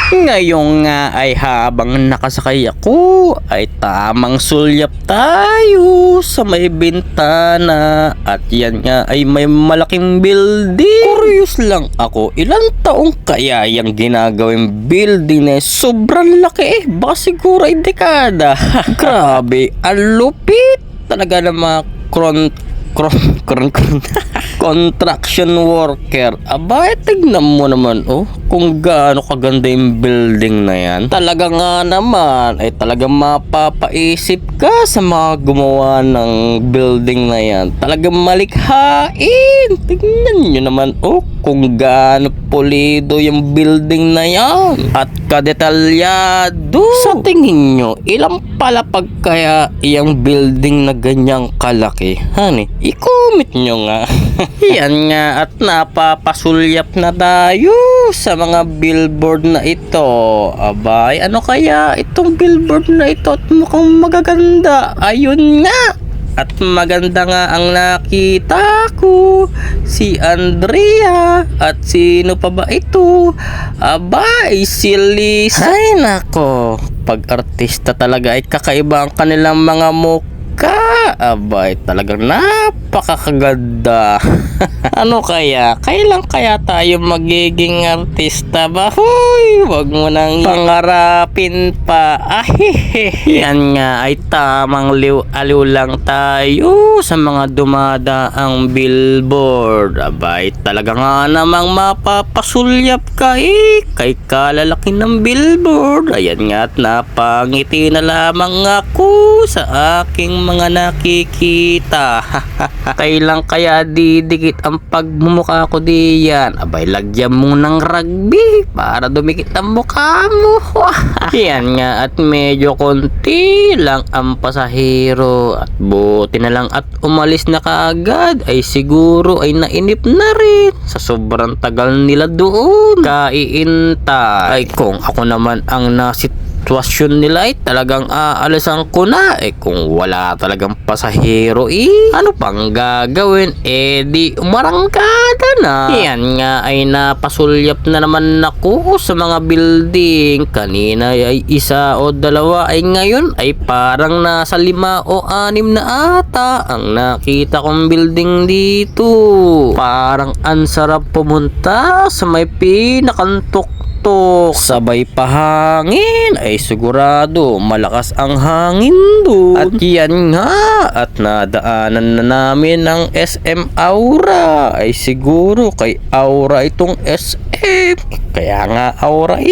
Ngayon nga ay habang nakasakay ako ay tamang sulyap tayo sa may bintana at yan nga ay may malaking building. Curious lang ako, ilang taong kaya yung ginagawing building na sobrang laki baka siguro ay dekada. Grabe, ang lupit talaga ng mga construction worker. Aba, tignan mo naman kung gaano kaganda yung building na yan. Talaga nga naman ay talagang mapapaisip ka sa mga gumawa ng building na yan. Talagang malikhain. Tignan nyo naman kung gaano pulido yung building na yan at kadetalyado. Sa tingin nyo, ilang palapag kaya yung building na ganyang kalaki? Honey, i-comment nyo nga. Yan nga at napapasulyap na tayo sa mga billboard na ito. Abay, ano kaya itong billboard na ito at mukhang magaganda. Ayun nga. At maganda nga ang nakita ko. Si Andrea. At sino pa ba ito? Abay, si Liz. Ay nako, pag artista talaga ay kakaiba ang kanilang mga mukha. Abay, talagang napakaganda. Ano kaya? Kailan kaya tayo magiging artista ba? Hoy, wag mo nang pangarapin pa. Yan nga ay tamang aliw lang tayo sa mga dumadaang billboard. Abay, talaga nga namang mapapasulyap ka kay kalalaki ng billboard. Ayan nga at napangiti na lamang ako sa aking mga nakikita. Kailan kaya didikit ang pagmumukha ko diyan? Abay, lagyan mo ng rugby para dumikit ang mukha mo. Yan nga at medyo konti lang ang pasahero at buti na lang at umalis na kaagad ay siguro ay nainip na rin sa sobrang tagal nila doon kaiinta. Ay kung ako naman ang sitwasyon nila ay talagang aalisan ko na kung wala talagang pasahero ano pang gagawin di umarangkada na. Yan nga ay napasulyap na naman ako sa mga building. Kanina ay isa o dalawa ay ngayon ay parang nasa 5 o 6 na ata ang nakita kong building dito. Parang ang sarap pumunta sa may pinakantok sabay pahangin ay sigurado malakas ang hangin doon. At yan nga at nadaanan na namin ng SM Aura ay siguro kay Aura itong SM kaya nga Aura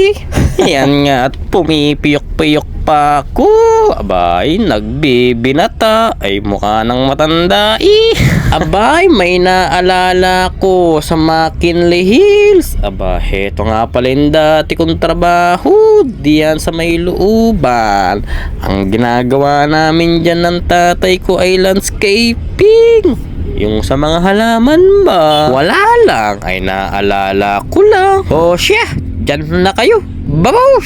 yan nga at pumipiyok-piyok pa ako. Abay, nagbibinata ay mukha ng matanda Abay, may naalala ko sa McKinley Hills. Aba, heto nga pala yung dati kong trabaho diyan sa may looban. Ang ginagawa namin dyan ng tatay ko ay landscaping. Yung sa mga halaman ba? Wala lang, ay naalala ko lang. Siya, dyan na kayo. Babaw!